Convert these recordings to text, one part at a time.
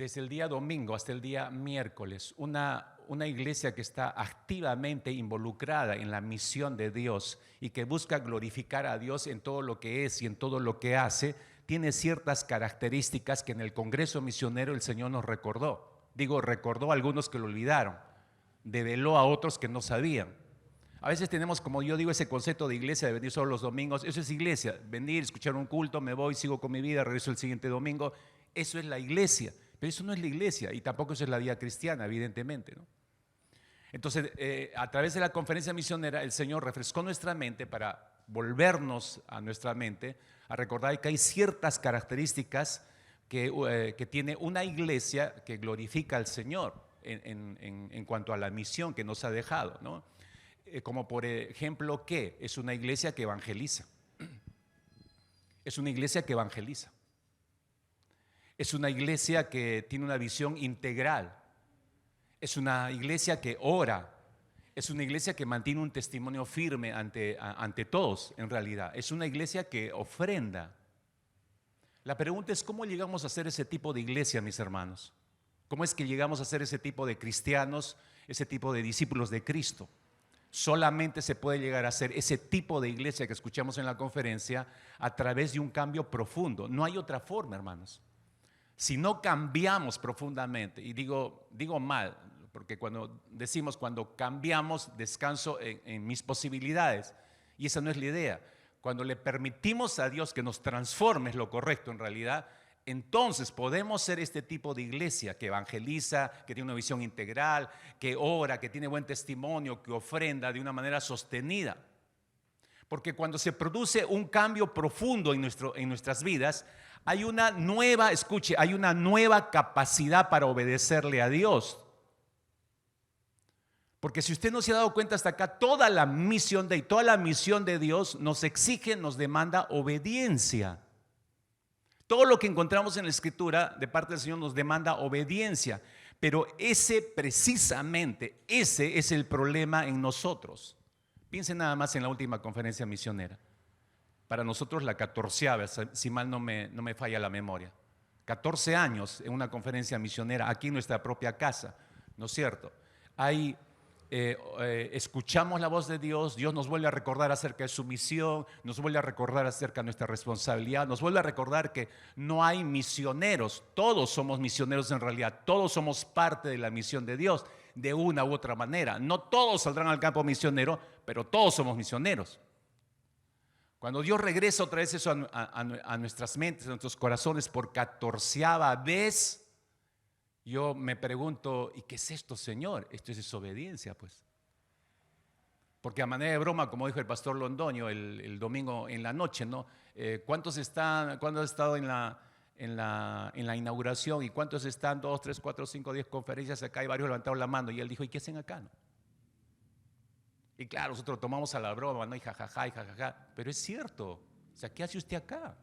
desde el día domingo hasta el día miércoles, una iglesia que está activamente involucrada en la misión de Dios y que busca glorificar a Dios en todo lo que es y en todo lo que hace, tiene ciertas características que en el Congreso Misionero el Señor nos recordó. Digo, recordó a algunos que lo olvidaron, develó a otros que no sabían. A veces tenemos, como yo digo, ese concepto de iglesia, de venir solo los domingos. Eso es iglesia, venir, escuchar un culto, me voy, sigo con mi vida, regreso el siguiente domingo. Eso es la iglesia, pero eso no es la iglesia y tampoco eso es la vida cristiana, evidentemente, ¿no? Entonces, a través de la conferencia misionera, el Señor refrescó nuestra mente para volvernos a nuestra mente, a recordar que hay ciertas características que tiene una iglesia que glorifica al Señor en cuanto a la misión que nos ha dejado, ¿no? Como por ejemplo, ¿qué? Es una iglesia que evangeliza. Es una iglesia que evangeliza. Es una iglesia que tiene una visión integral. Es una iglesia que ora. Es una iglesia que mantiene un testimonio firme ante todos, en realidad. Es una iglesia que ofrenda. La pregunta es, ¿cómo llegamos a ser ese tipo de iglesia, mis hermanos? ¿Cómo es que llegamos a ser ese tipo de cristianos, ese tipo de discípulos de Cristo? Solamente se puede llegar a ser ese tipo de iglesia que escuchamos en la conferencia a través de un cambio profundo. No hay otra forma, hermanos. Si no cambiamos profundamente, y digo mal, porque cuando decimos cuando cambiamos, descanso en mis posibilidades, y esa no es la idea. Cuando le permitimos a Dios que nos transforme, es lo correcto en realidad, entonces podemos ser este tipo de iglesia que evangeliza, que tiene una visión integral, que ora, que tiene buen testimonio, que ofrenda de una manera sostenida. Porque cuando se produce un cambio profundo en nuestras vidas, hay una nueva, escuche, hay una nueva capacidad para obedecerle a Dios. Porque si usted no se ha dado cuenta hasta acá, toda la misión de Dios nos exige, nos demanda obediencia. Todo lo que encontramos en la Escritura de parte del Señor nos demanda obediencia, pero precisamente ese es el problema en nosotros. Piensen nada más en la última conferencia misionera. Para nosotros la 14ª, si mal no me falla la memoria. 14 años en una conferencia misionera aquí en nuestra propia casa, ¿no es cierto? Escuchamos la voz de Dios, Dios nos vuelve a recordar acerca de su misión, nos vuelve a recordar acerca de nuestra responsabilidad, nos vuelve a recordar que no hay misioneros, todos somos misioneros en realidad, todos somos parte de la misión de Dios de una u otra manera. No todos saldrán al campo misionero, pero todos somos misioneros. Cuando Dios regresa otra vez eso a nuestras mentes, a nuestros corazones por 14ª vez, yo me pregunto, ¿y qué es esto, Señor? Esto es desobediencia, pues. Porque a manera de broma, como dijo el pastor Londoño el domingo en la noche, ¿no? ¿Cuántos han estado en la inauguración y cuántos están? 2, 3, 4, 5, 10 conferencias acá y varios levantaron la mano y él dijo, ¿y qué hacen acá, no? Y claro, nosotros lo tomamos a la broma, ¿no? Y jajaja, pero es cierto. O sea, ¿qué hace usted acá?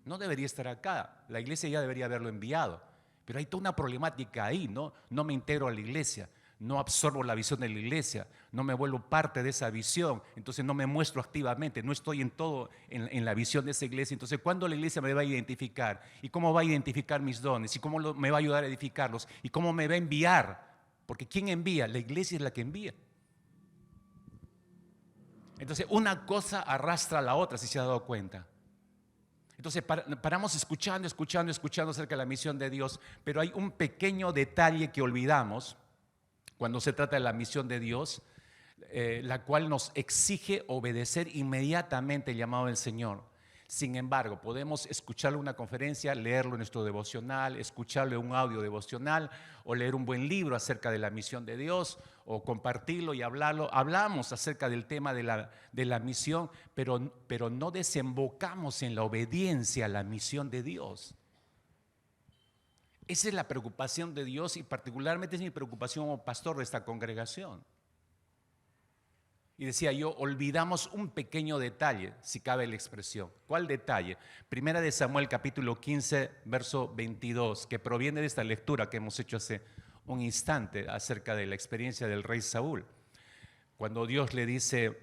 No debería estar acá. La iglesia ya debería haberlo enviado. Pero hay toda una problemática ahí, ¿no? No me integro a la iglesia, no absorbo la visión de la iglesia, no me vuelvo parte de esa visión, entonces no me muestro activamente, no estoy en la visión de esa iglesia. Entonces, ¿cuándo la iglesia me va a identificar? ¿Y cómo va a identificar mis dones? ¿Y cómo me va a ayudar a edificarlos? ¿Y cómo me va a enviar? Porque ¿quién envía? La iglesia es la que envía. Entonces, una cosa arrastra a la otra, si se ha dado cuenta. Entonces paramos escuchando acerca de la misión de Dios, pero hay un pequeño detalle que olvidamos cuando se trata de la misión de Dios, la cual nos exige obedecer inmediatamente el llamado del Señor. Sin embargo, podemos escucharlo en una conferencia, leerlo en nuestro devocional, escucharlo en un audio devocional o leer un buen libro acerca de la misión de Dios o compartirlo y hablarlo. Hablamos acerca del tema de la misión, pero no desembocamos en la obediencia a la misión de Dios. Esa es la preocupación de Dios y particularmente es mi preocupación como pastor de esta congregación. Y decía yo, olvidamos un pequeño detalle, si cabe la expresión. ¿Cuál detalle? Primera de Samuel capítulo 15, verso 22, que proviene de esta lectura que hemos hecho hace un instante acerca de la experiencia del rey Saúl. Cuando Dios le dice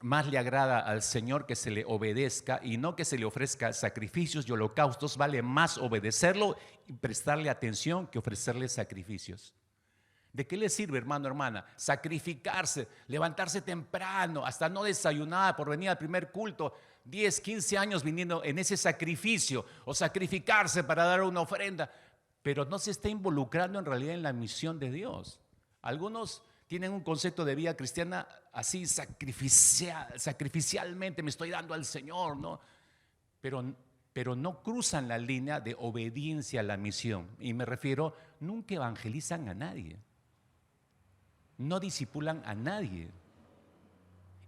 más le agrada al Señor que se le obedezca y no que se le ofrezca sacrificios y holocaustos. Vale más obedecerlo y prestarle atención que ofrecerle sacrificios. ¿De qué le sirve, hermano, hermana? Sacrificarse, levantarse temprano, hasta no desayunar por venir al primer culto, 10, 15 años viniendo en ese sacrificio, o sacrificarse para dar una ofrenda, pero no se está involucrando en realidad en la misión de Dios. Algunos tienen un concepto de vida cristiana así sacrificialmente, me estoy dando al Señor, ¿no? Pero no cruzan la línea de obediencia a la misión. Y me refiero, nunca evangelizan a nadie. No disipulan a nadie.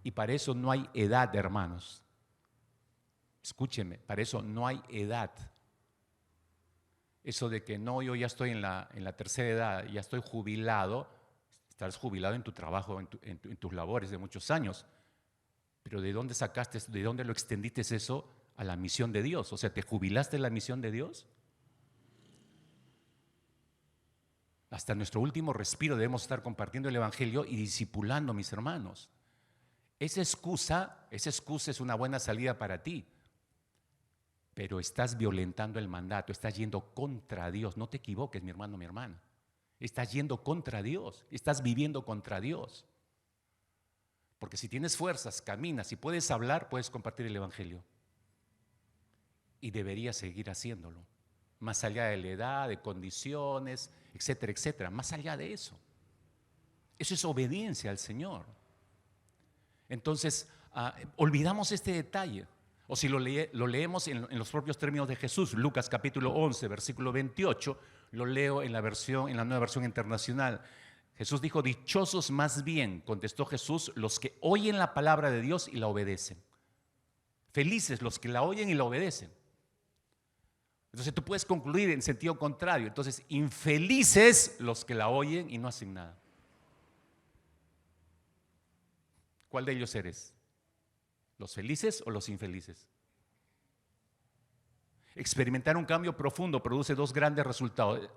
Y para eso no hay edad, hermanos. Escúcheme, para eso no hay edad. Eso de que no, yo ya estoy en la tercera edad, ya estoy jubilado. Estás jubilado en tu trabajo, en tus labores de muchos años. Pero ¿de dónde sacaste, de dónde lo extendiste eso a la misión de Dios? O sea, ¿te jubilaste en la misión de Dios? Hasta nuestro último respiro debemos estar compartiendo el Evangelio y discipulando, mis hermanos. Esa excusa es una buena salida para ti, pero estás violentando el mandato, estás yendo contra Dios. No te equivoques, mi hermano, mi hermana. Estás yendo contra Dios, estás viviendo contra Dios. Porque si tienes fuerzas, caminas y puedes hablar, puedes compartir el Evangelio. Y deberías seguir haciéndolo. Más allá de la edad, de condiciones, etcétera, etcétera. Más allá de eso. Eso es obediencia al Señor. Entonces, olvidamos este detalle. O si lo leemos en los propios términos de Jesús, Lucas capítulo 11, versículo 28, lo leo en la nueva versión internacional. Jesús dijo: dichosos más bien, contestó Jesús, los que oyen la palabra de Dios y la obedecen. Felices los que la oyen y la obedecen. Entonces tú puedes concluir en sentido contrario. Entonces, infelices los que la oyen y no hacen nada. ¿Cuál de ellos eres? ¿Los felices o los infelices? Experimentar un cambio profundo produce dos grandes resultados.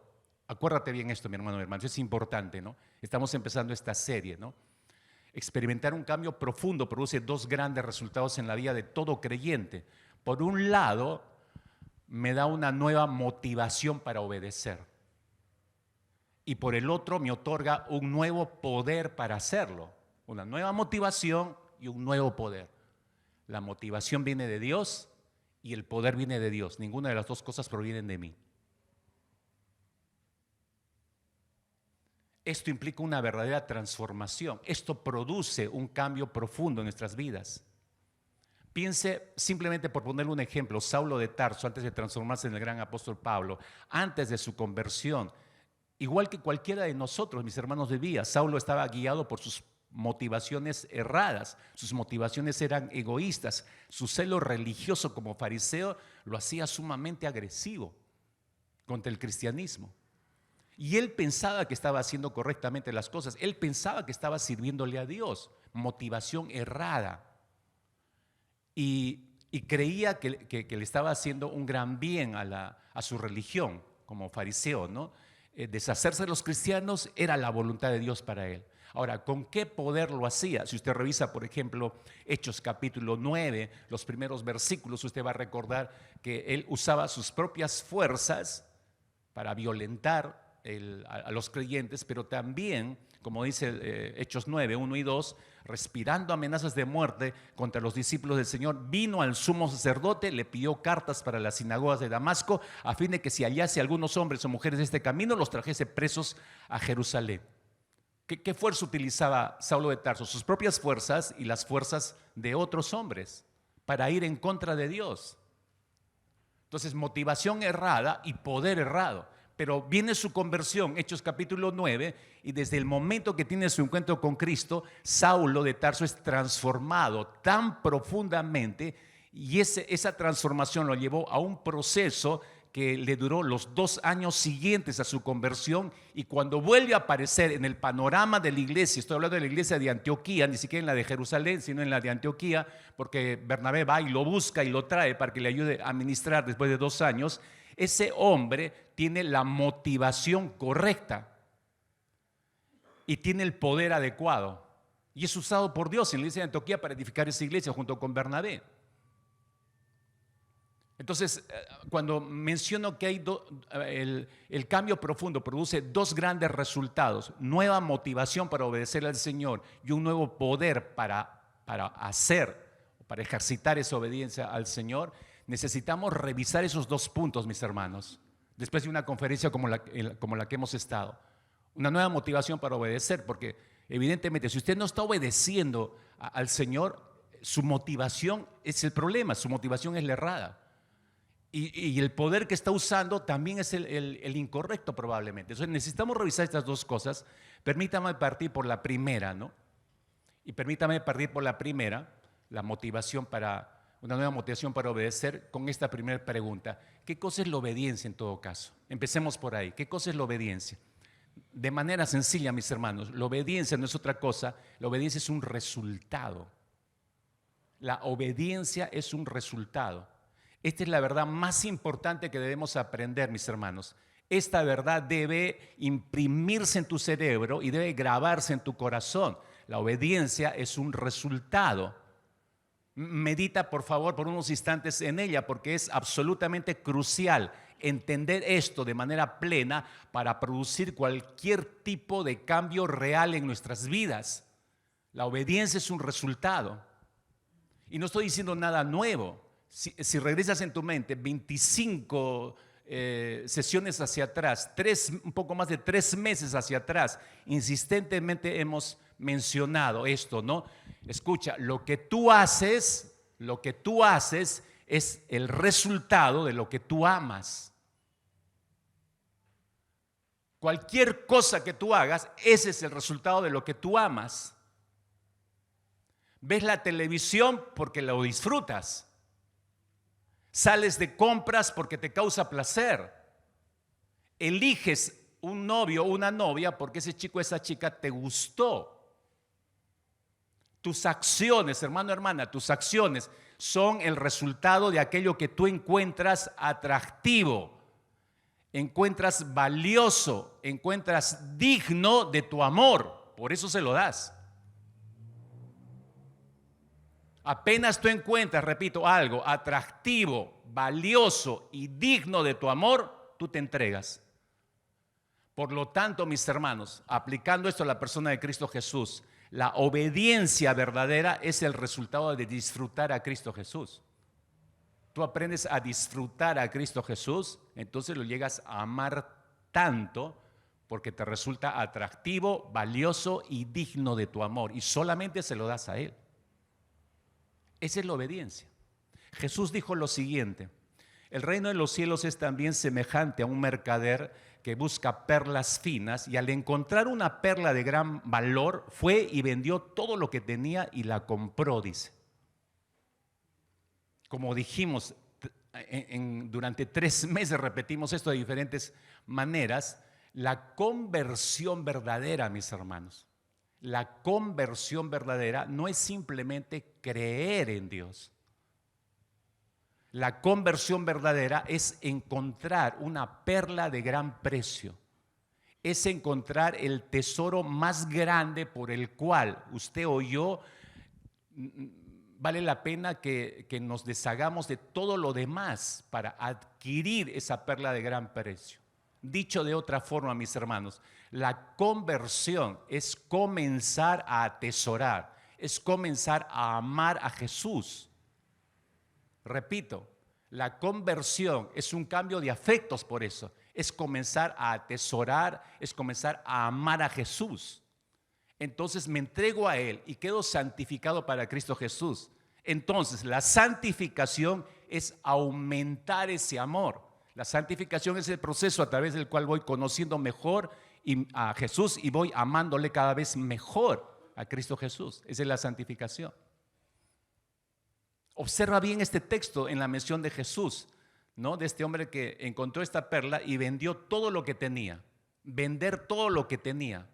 Acuérdate bien esto, mi hermano, es importante, ¿no? Estamos empezando esta serie, ¿no? Experimentar un cambio profundo produce dos grandes resultados en la vida de todo creyente. Por un lado, me da una nueva motivación para obedecer. Y por el otro, me otorga un nuevo poder para hacerlo. Una nueva motivación y un nuevo poder. La motivación viene de Dios y el poder viene de Dios. Ninguna de las dos cosas provienen de mí. Esto implica una verdadera transformación. Esto produce un cambio profundo en nuestras vidas. Piense, simplemente por ponerle un ejemplo, Saulo de Tarso, antes de transformarse en el gran apóstol Pablo, antes de su conversión, igual que cualquiera de nosotros, mis hermanos, vivía. Saulo estaba guiado por sus motivaciones erradas, sus motivaciones eran egoístas, su celo religioso como fariseo lo hacía sumamente agresivo contra el cristianismo. Y él pensaba que estaba haciendo correctamente las cosas, él pensaba que estaba sirviéndole a Dios, motivación errada. Y creía que le estaba haciendo un gran bien a su religión como fariseo, ¿no? Deshacerse de los cristianos era la voluntad de Dios para él. Ahora, ¿con qué poder lo hacía? Si usted revisa, por ejemplo, Hechos capítulo 9, los primeros versículos, usted va a recordar que él usaba sus propias fuerzas para violentar a los creyentes, pero también, como dice Hechos 9, 1 y 2, respirando amenazas de muerte contra los discípulos del Señor, vino al sumo sacerdote, le pidió cartas para las sinagogas de Damasco, a fin de que si hallase algunos hombres o mujeres de este camino, los trajese presos a Jerusalén. ¿Qué fuerza utilizaba Saulo de Tarso? Sus propias fuerzas y las fuerzas de otros hombres para ir en contra de Dios. Entonces, motivación errada y poder errado. Pero viene su conversión, Hechos capítulo 9, y desde el momento que tiene su encuentro con Cristo, Saulo de Tarso es transformado tan profundamente, y esa transformación lo llevó a un proceso que le duró los 2 años siguientes a su conversión, y cuando vuelve a aparecer en el panorama de la iglesia, estoy hablando de la iglesia de Antioquía, ni siquiera en la de Jerusalén, sino en la de Antioquía, porque Bernabé va y lo busca y lo trae para que le ayude a ministrar después de 2 años, ese hombre tiene la motivación correcta y tiene el poder adecuado. Y es usado por Dios en la iglesia de Antioquía para edificar esa iglesia junto con Bernabé. Entonces, cuando menciono que hay el cambio profundo produce dos grandes resultados: nueva motivación para obedecer al Señor y un nuevo poder para ejercitar esa obediencia al Señor. Necesitamos revisar esos dos puntos, mis hermanos, después de una conferencia como la que hemos estado. Una nueva motivación para obedecer, porque evidentemente si usted no está obedeciendo al Señor, su motivación es el problema, su motivación es la errada. Y el poder que está usando también es el incorrecto probablemente. Entonces necesitamos revisar estas dos cosas. Permítame partir por la primera, ¿no? Y permítame partir por la primera, una nueva motivación para obedecer, con esta primera pregunta. ¿Qué cosa es la obediencia en todo caso? Empecemos por ahí. ¿Qué cosa es la obediencia? De manera sencilla, mis hermanos, la obediencia no es otra cosa. La obediencia es un resultado. La obediencia es un resultado. Esta es la verdad más importante que debemos aprender, mis hermanos. Esta verdad debe imprimirse en tu cerebro y debe grabarse en tu corazón. La obediencia es un resultado. Medita, por favor, por unos instantes en ella, porque es absolutamente crucial entender esto de manera plena para producir cualquier tipo de cambio real en nuestras vidas. La obediencia es un resultado. Y no estoy diciendo nada nuevo. Si regresas en tu mente 25 sesiones hacia atrás, un poco más de 3 meses hacia atrás, insistentemente hemos mencionado esto, ¿no? Escucha, lo que tú haces es el resultado de lo que tú amas. Cualquier cosa que tú hagas, ese es el resultado de lo que tú amas. Ves la televisión porque lo disfrutas. Sales de compras porque te causa placer. Eliges un novio o una novia porque ese chico o esa chica te gustó. Tus acciones, hermano, hermana, tus acciones son el resultado de aquello que tú encuentras atractivo, encuentras valioso, encuentras digno de tu amor. Por eso se lo das. Apenas tú encuentras, repito, algo atractivo, valioso y digno de tu amor, tú te entregas. Por lo tanto, mis hermanos, aplicando esto a la persona de Cristo Jesús, la obediencia verdadera es el resultado de disfrutar a Cristo Jesús. Tú aprendes a disfrutar a Cristo Jesús, entonces lo llegas a amar tanto porque te resulta atractivo, valioso y digno de tu amor, y solamente se lo das a Él. Esa es la obediencia. Jesús dijo lo siguiente: el reino de los cielos es también semejante a un mercader que busca perlas finas, y al encontrar una perla de gran valor, fue y vendió todo lo que tenía y la compró, dice. Como dijimos, durante 3 meses repetimos esto de diferentes maneras. La conversión verdadera, mis hermanos, la conversión verdadera no es simplemente creer en Dios. La conversión verdadera es encontrar una perla de gran precio. Es encontrar el tesoro más grande por el cual usted o yo vale la pena que nos deshagamos de todo lo demás para adquirir esa perla de gran precio. Dicho de otra forma, mis hermanos, la conversión es comenzar a atesorar, es comenzar a amar a Jesús. Repito, la conversión es un cambio de afectos, por eso. Es comenzar a atesorar, es comenzar a amar a Jesús. Entonces me entrego a Él y quedo santificado para Cristo Jesús. Entonces la santificación es aumentar ese amor. La santificación es el proceso a través del cual voy conociendo mejor a Jesús y voy amándole cada vez mejor a Cristo Jesús. Esa es la santificación. Observa bien este texto en la mención de Jesús, ¿no? De este hombre que encontró esta perla y vendió todo lo que tenía. Vender todo lo que tenía.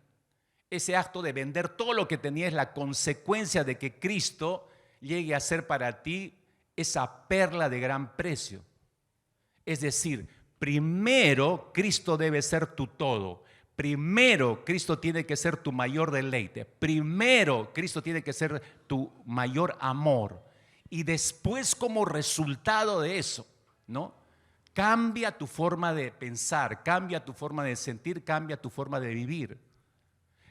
Ese acto de vender todo lo que tenía es la consecuencia de que Cristo llegue a ser para ti esa perla de gran precio. Es decir, primero Cristo debe ser tu todo. Primero, Cristo tiene que ser tu mayor deleite. Primero, Cristo tiene que ser tu mayor amor. Y después, como resultado de eso, ¿no? Cambia tu forma de pensar, cambia tu forma de sentir, cambia tu forma de vivir.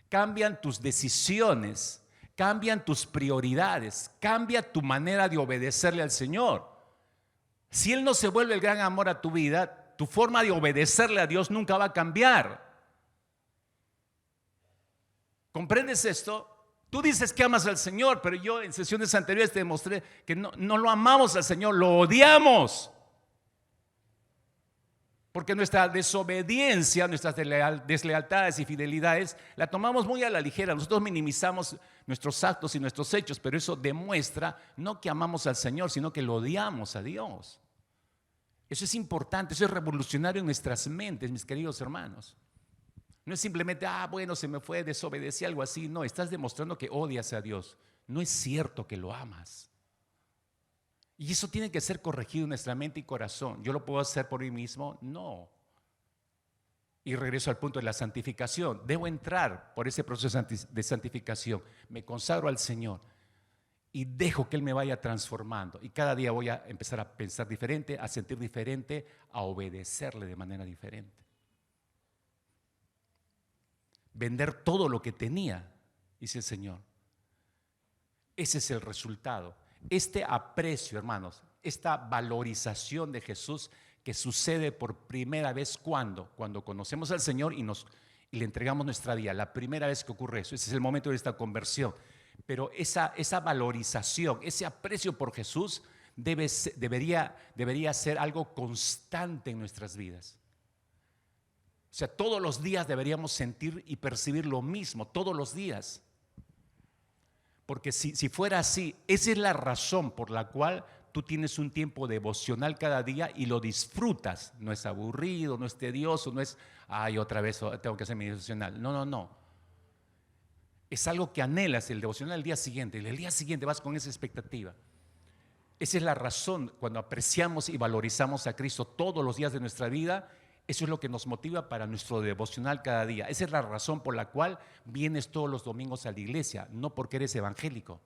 Cambian tus decisiones, cambian tus prioridades, cambia tu manera de obedecerle al Señor. Si Él no se vuelve el gran amor a tu vida, tu forma de obedecerle a Dios nunca va a cambiar. ¿Comprendes esto? Tú dices que amas al Señor, pero yo en sesiones anteriores te demostré que no lo amamos al Señor, lo odiamos. Porque nuestra desobediencia, nuestras deslealtades y fidelidades, la tomamos muy a la ligera. Nosotros minimizamos nuestros actos y nuestros hechos, pero eso demuestra no que amamos al Señor, sino que lo odiamos a Dios. Eso es importante, eso es revolucionario en nuestras mentes, mis queridos hermanos. No es simplemente, bueno, se me fue, desobedecí, algo así. No, estás demostrando que odias a Dios. No es cierto que lo amas. Y eso tiene que ser corregido en nuestra mente y corazón. ¿Yo lo puedo hacer por mí mismo? No. Y regreso al punto de la santificación. Debo entrar por ese proceso de santificación. Me consagro al Señor y dejo que Él me vaya transformando. Y cada día voy a empezar a pensar diferente, a sentir diferente, a obedecerle de manera diferente. Vender todo lo que tenía, dice el Señor. Ese es el resultado. Este aprecio, hermanos, esta valorización de Jesús que sucede por primera vez cuando conocemos al Señor y le entregamos nuestra vida. La primera vez que ocurre eso, ese es el momento de esta conversión. Pero esa valorización, ese aprecio por Jesús debería ser algo constante en nuestras vidas. O sea, todos los días deberíamos sentir y percibir lo mismo, todos los días. Porque si fuera así, esa es la razón por la cual tú tienes un tiempo devocional cada día y lo disfrutas. No es aburrido, no es tedioso, no es, otra vez tengo que hacer mi devocional. No. Es algo que anhelas, el devocional al día siguiente. El día siguiente vas con esa expectativa. Esa es la razón cuando apreciamos y valorizamos a Cristo todos los días de nuestra vida. Eso es lo que nos motiva para nuestro devocional cada día. Esa es la razón por la cual vienes todos los domingos a la iglesia, no porque eres evangélico,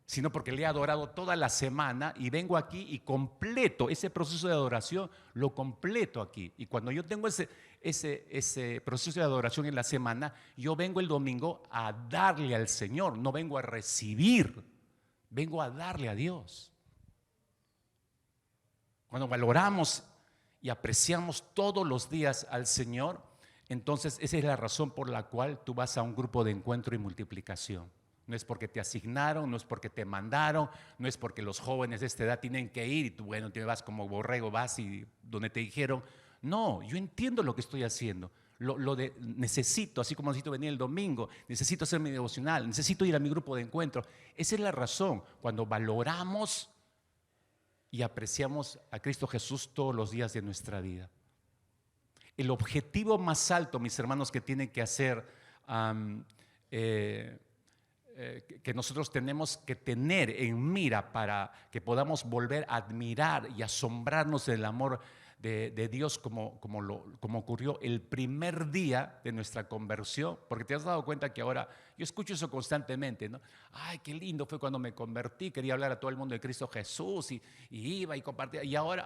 sino porque le he adorado toda la semana y vengo aquí y completo ese proceso de adoración, lo completo aquí. Y cuando yo tengo ese proceso de adoración en la semana, yo vengo el domingo a darle al Señor, no vengo a recibir, vengo a darle a Dios. Cuando valoramos y apreciamos todos los días al Señor, entonces esa es la razón por la cual tú vas a un grupo de encuentro y multiplicación. No es porque te asignaron, no es porque te mandaron, no es porque los jóvenes de esta edad tienen que ir y tú, bueno, te vas como borrego, vas y donde te dijeron. No, yo entiendo lo que estoy haciendo. Necesito, así como necesito venir el domingo, necesito hacer mi devocional, necesito ir a mi grupo de encuentro. Esa es la razón. Cuando valoramos y apreciamos a Cristo Jesús todos los días de nuestra vida. El objetivo más alto, mis hermanos, que tiene que hacer, que nosotros tenemos que tener en mira para que podamos volver a admirar y asombrarnos del amor de Dios como ocurrió el primer día de nuestra conversión, porque te has dado cuenta que ahora, yo escucho eso constantemente, ¿no? Ay, qué lindo fue cuando me convertí, quería hablar a todo el mundo de Cristo Jesús y iba y compartía, y ahora,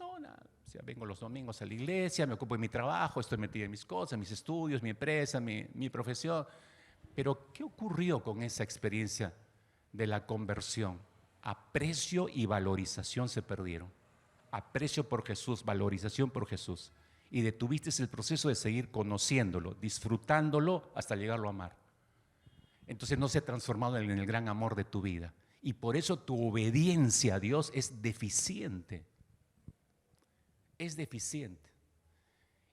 no, nada. O sea, vengo los domingos a la iglesia, me ocupo de mi trabajo, estoy metido en mis cosas, mis estudios, mi empresa, mi profesión. Pero, ¿qué ocurrió con esa experiencia de la conversión? Aprecio y valorización se perdieron. Aprecio por Jesús, valorización por Jesús. Y detuviste el proceso de seguir conociéndolo, disfrutándolo hasta llegarlo a amar. Entonces no se ha transformado en el gran amor de tu vida. Y por eso tu obediencia a Dios es deficiente. Es deficiente.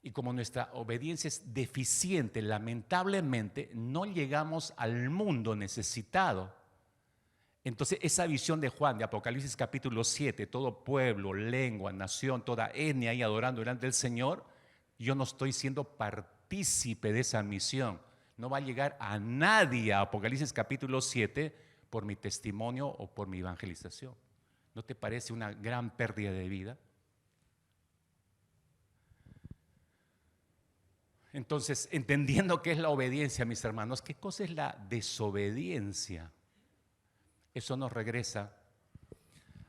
Y como nuestra obediencia es deficiente, lamentablemente no llegamos al mundo necesitado. Entonces esa visión de Juan, de Apocalipsis capítulo 7, todo pueblo, lengua, nación, toda etnia ahí adorando delante del Señor, yo no estoy siendo partícipe de esa misión. No va a llegar a nadie a Apocalipsis capítulo 7 por mi testimonio o por mi evangelización. ¿No te parece una gran pérdida de vida? Entonces, entendiendo qué es la obediencia, mis hermanos, ¿qué cosa es la desobediencia? Eso nos regresa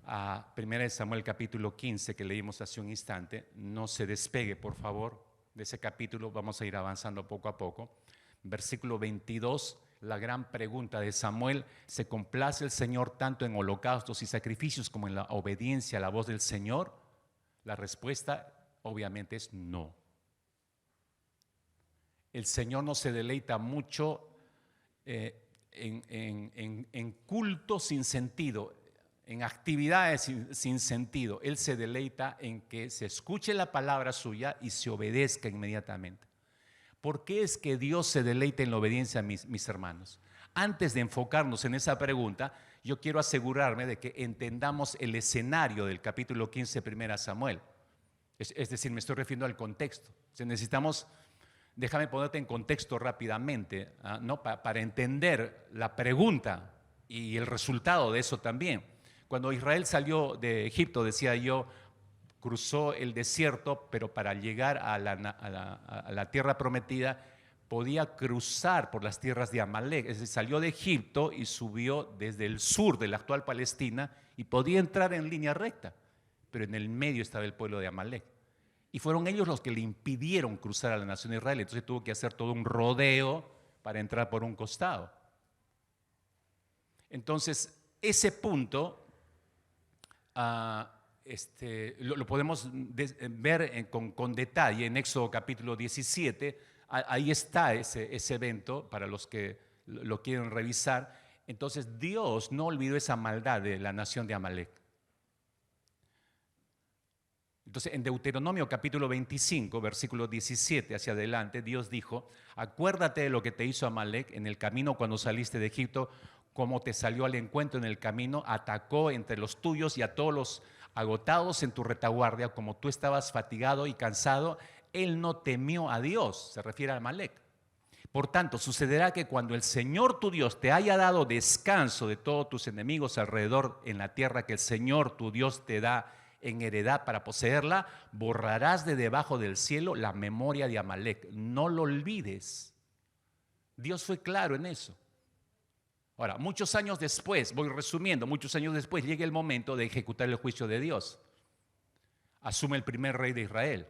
a 1 Samuel capítulo 15 que leímos hace un instante. No se despegue, por favor, de ese capítulo. Vamos a ir avanzando poco a poco. Versículo 22, la gran pregunta de Samuel: ¿se complace el Señor tanto en holocaustos y sacrificios como en la obediencia a la voz del Señor? La respuesta obviamente es no. El Señor no se deleita mucho en culto sin sentido, en actividades sin sentido. Él se deleita en que se escuche la palabra suya y se obedezca inmediatamente. ¿Por qué es que Dios se deleita en la obediencia, mis hermanos? Antes de enfocarnos en esa pregunta, yo quiero asegurarme de que entendamos el escenario del capítulo 15 de 1 Samuel. Es decir, me estoy refiriendo al contexto. Necesitamos... Déjame ponerte en contexto rápidamente, ¿no? Para entender la pregunta y el resultado de eso también. Cuando Israel salió de Egipto, decía yo, cruzó el desierto, pero para llegar a la tierra prometida podía cruzar por las tierras de Amalek. Es decir, salió de Egipto y subió desde el sur de la actual Palestina y podía entrar en línea recta, pero en el medio estaba el pueblo de Amalek. Y fueron ellos los que le impidieron cruzar a la nación de Israel. Entonces tuvo que hacer todo un rodeo para entrar por un costado. Entonces, ese punto lo podemos ver con detalle en Éxodo capítulo 17. Ahí está ese evento para los que lo quieren revisar. Entonces, Dios no olvidó esa maldad de la nación de Amalek. Entonces, en Deuteronomio capítulo 25, versículo 17 hacia adelante, Dios dijo: acuérdate de lo que te hizo Amalek en el camino cuando saliste de Egipto, cómo te salió al encuentro en el camino, atacó entre los tuyos y a todos los agotados en tu retaguardia, como tú estabas fatigado y cansado. Él no temió a Dios, se refiere a Amalek. Por tanto, sucederá que cuando el Señor tu Dios te haya dado descanso de todos tus enemigos alrededor en la tierra que el Señor tu Dios te da en heredad para poseerla, borrarás de debajo del cielo la memoria de Amalek. No lo olvides. Dios fue claro en eso. Ahora, muchos años después, voy resumiendo, muchos años después llega el momento de ejecutar el juicio de Dios. Asume el primer rey de Israel.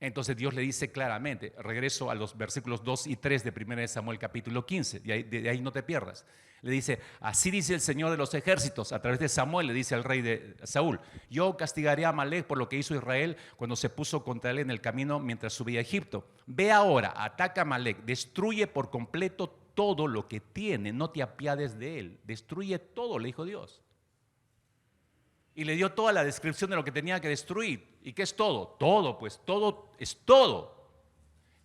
Entonces Dios le dice claramente, regreso a los versículos 2 y 3 de 1 Samuel capítulo 15, de ahí no te pierdas. Le dice: así dice el Señor de los ejércitos, a través de Samuel le dice al rey de Saúl: yo castigaré a Amalek por lo que hizo Israel cuando se puso contra él en el camino mientras subía a Egipto. Ve ahora, ataca a Amalek, destruye por completo todo lo que tiene, no te apiades de él, destruye todo, le dijo Dios. Y le dio toda la descripción de lo que tenía que destruir. ¿Y qué es todo? Todo, pues todo es todo.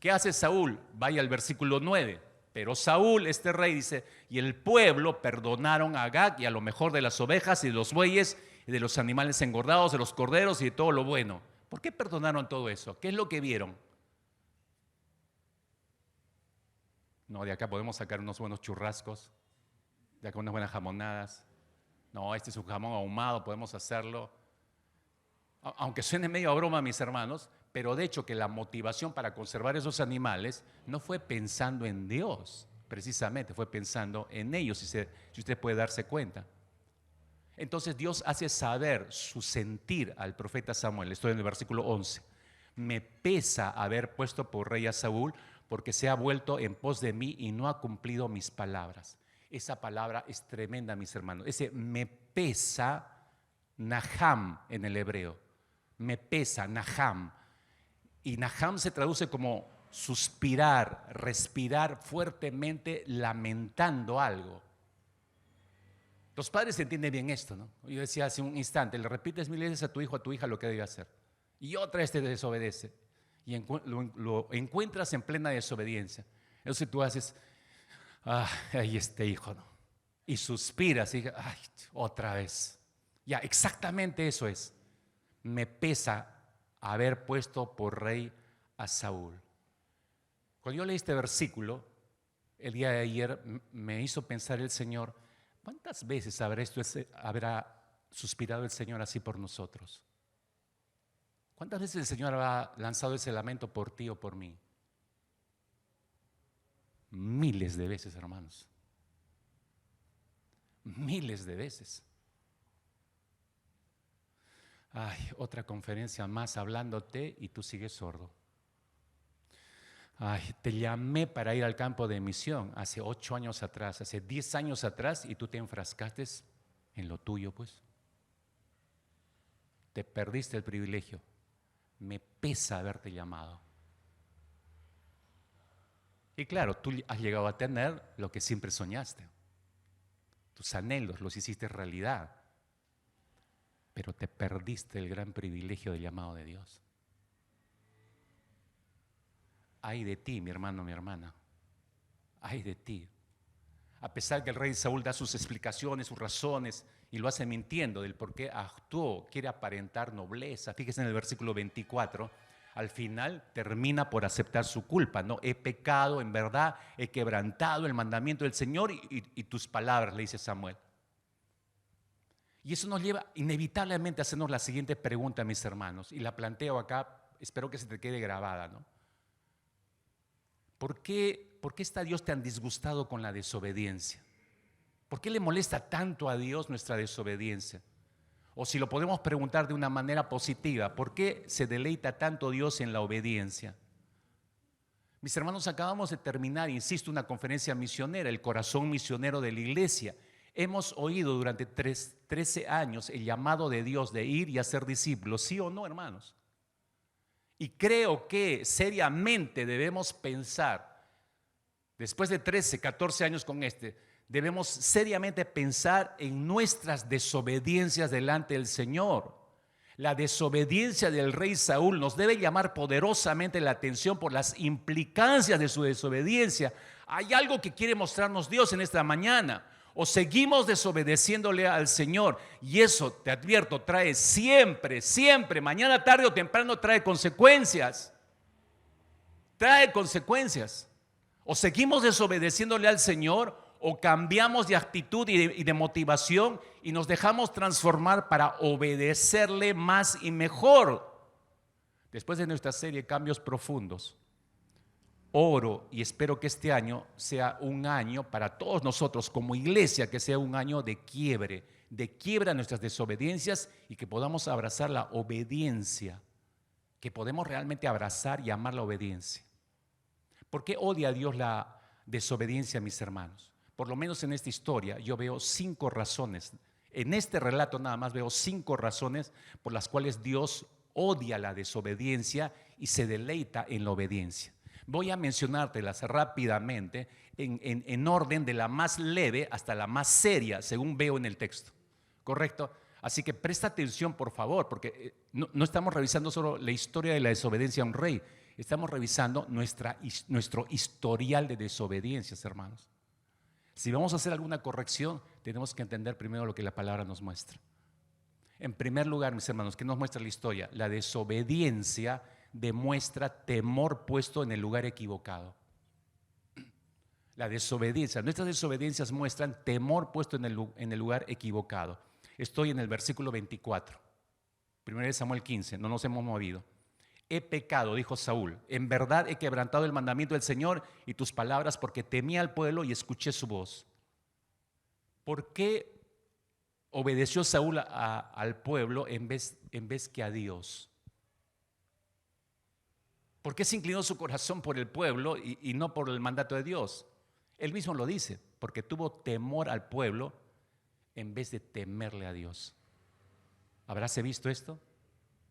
¿Qué hace Saúl? Vaya al versículo 9. Pero Saúl, este rey, dice: y el pueblo perdonaron a Agag y a lo mejor de las ovejas y de los bueyes y de los animales engordados, de los corderos y de todo lo bueno. ¿Por qué perdonaron todo eso? ¿Qué es lo que vieron? No, de acá podemos sacar unos buenos churrascos, de acá unas buenas jamonadas. No, este es un jamón ahumado, podemos hacerlo. Aunque suene medio a broma, mis hermanos, pero de hecho que la motivación para conservar esos animales no fue pensando en Dios, precisamente fue pensando en ellos, si usted puede darse cuenta. Entonces Dios hace saber su sentir al profeta Samuel. Estoy en el versículo 11. Me pesa haber puesto por rey a Saúl, porque se ha vuelto en pos de mí y no ha cumplido mis palabras. Esa palabra es tremenda, mis hermanos. Ese me pesa, naham en el hebreo. Me pesa, naham. Y naham se traduce como suspirar, respirar fuertemente, lamentando algo. Los padres entienden bien esto, ¿no? Yo decía hace un instante: le repites 1000 veces a tu hijo, a tu hija lo que debe hacer, y otra vez te desobedece, y lo encuentras en plena desobediencia. Entonces tú haces: ay, este hijo, ¿no? Y suspiras y dices: ay, otra vez. Ya, exactamente eso es. Me pesa haber puesto por rey a Saúl. Cuando yo leí este versículo el día de ayer, me hizo pensar el Señor: ¿cuántas veces habrá suspirado el Señor así por nosotros? ¿Cuántas veces el Señor habrá lanzado ese lamento por ti o por mí? Miles de veces, hermanos. Miles de veces. Ay, otra conferencia más hablándote y tú sigues sordo. Ay, te llamé para ir al campo de misión hace 8 años atrás, hace 10 años atrás, y tú te enfrascaste en lo tuyo, pues. Te perdiste el privilegio. Me pesa haberte llamado. Y claro, tú has llegado a tener lo que siempre soñaste. Tus anhelos los hiciste realidad. Pero te perdiste el gran privilegio del llamado de Dios. Ay de ti, mi hermano, mi hermana. Ay de ti. A pesar que el rey Saúl da sus explicaciones, sus razones, y lo hace mintiendo del por qué actuó, quiere aparentar nobleza. Fíjese en el versículo 24, al final termina por aceptar su culpa. No, he pecado, en verdad, he quebrantado el mandamiento del Señor y tus palabras, le dice Samuel. Y eso nos lleva inevitablemente a hacernos la siguiente pregunta, mis hermanos, y la planteo acá, espero que se te quede grabada, ¿no? ¿Por qué está Dios tan disgustado con la desobediencia? ¿Por qué le molesta tanto a Dios nuestra desobediencia? O si lo podemos preguntar de una manera positiva, ¿por qué se deleita tanto Dios en la obediencia? Mis hermanos, acabamos de terminar, insisto, una conferencia misionera, el corazón misionero de la iglesia. Hemos oído durante 13 años el llamado de Dios de ir y hacer discípulos, ¿sí o no, hermanos? Y creo que seriamente debemos pensar, después de 13, 14 años con debemos seriamente pensar en nuestras desobediencias delante del Señor. La desobediencia del rey Saúl nos debe llamar poderosamente la atención por las implicancias de su desobediencia. Hay algo que quiere mostrarnos Dios en esta mañana. O seguimos desobedeciéndole al Señor, y eso, te advierto, trae siempre, mañana, tarde o temprano, trae consecuencias. Trae consecuencias. O seguimos desobedeciéndole al Señor, o cambiamos de actitud y de motivación y nos dejamos transformar para obedecerle más y mejor. Después de nuestra serie Cambios Profundos, oro y espero que este año sea un año para todos nosotros como iglesia, que sea un año de quiebra nuestras desobediencias y que podamos abrazar la obediencia, que podemos realmente abrazar y amar la obediencia. ¿Por qué odia a Dios la desobediencia, mis hermanos? Por lo menos en esta historia yo veo 5 razones. En este relato nada más veo 5 razones por las cuales Dios odia la desobediencia y se deleita en la obediencia. Voy a mencionártelas rápidamente en orden de la más leve hasta la más seria, según veo en el texto. ¿Correcto? Así que presta atención, por favor, porque no estamos revisando solo la historia de la desobediencia a un rey, estamos revisando nuestro historial de desobediencias, hermanos. Si vamos a hacer alguna corrección, tenemos que entender primero lo que la palabra nos muestra. En primer lugar, mis hermanos, ¿qué nos muestra la historia? La desobediencia demuestra temor puesto en el lugar equivocado. La desobediencia, nuestras desobediencias muestran temor puesto en el lugar equivocado. Estoy en el versículo 24, 1 Samuel 15, no nos hemos movido. He pecado, dijo Saúl, en verdad he quebrantado el mandamiento del Señor y tus palabras porque temí al pueblo y escuché su voz. ¿Por qué obedeció Saúl al pueblo en vez que a Dios? ¿Por qué se inclinó su corazón por el pueblo y no por el mandato de Dios? Él mismo lo dice, porque tuvo temor al pueblo en vez de temerle a Dios. ¿Habráse visto esto?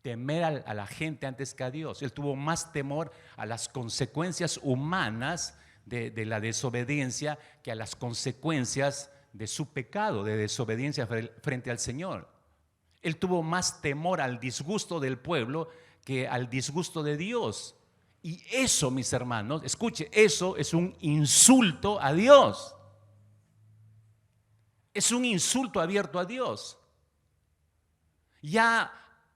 Temer a la gente antes que a Dios. Él tuvo más temor a las consecuencias humanas de la desobediencia que a las consecuencias de su pecado, de desobediencia frente al Señor. Él tuvo más temor al disgusto del pueblo que al disgusto de Dios. Y eso, mis hermanos, escuche, eso es un insulto a Dios. Es un insulto abierto a Dios. Ya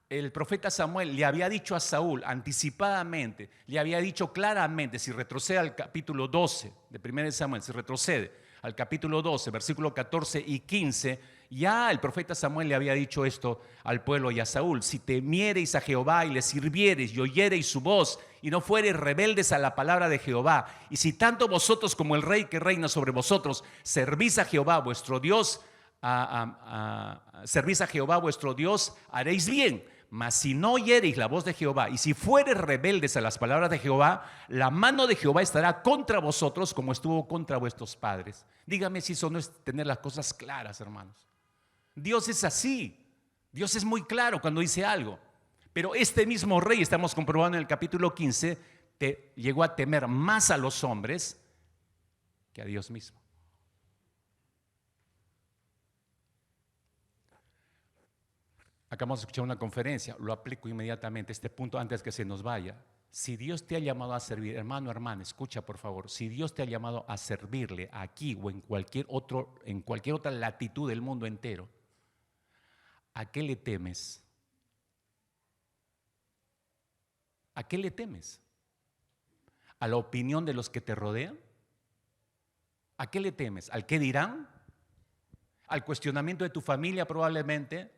el profeta Samuel le había dicho a Saúl anticipadamente, le había dicho claramente, si retrocede al capítulo 12 de 1 Samuel, si retrocede al capítulo 12, versículo 14 y 15, Ya el profeta Samuel le había dicho esto al pueblo y a Saúl: si temiereis a Jehová y le sirviereis y oyereis su voz y no fuereis rebeldes a la palabra de Jehová, y si tanto vosotros como el rey que reina sobre vosotros servís a Jehová vuestro Dios, servís a Jehová vuestro Dios, haréis bien. Mas si no oyereis la voz de Jehová y si fuereis rebeldes a las palabras de Jehová, la mano de Jehová estará contra vosotros como estuvo contra vuestros padres. Dígame si eso no es tener las cosas claras, hermanos. Dios es así. Dios es muy claro cuando dice algo. Pero este mismo rey, estamos comprobando en el capítulo 15, llegó a temer más a los hombres que a Dios mismo. Acabamos de escuchar una conferencia, lo aplico inmediatamente, este punto antes que se nos vaya. Si Dios te ha llamado a servir, hermano, hermana, escucha por favor, si Dios te ha llamado a servirle aquí o en cualquier otra latitud del mundo entero, ¿a qué le temes? ¿A qué le temes? ¿A la opinión de los que te rodean? ¿A qué le temes? ¿Al qué dirán? ¿Al cuestionamiento de tu familia probablemente?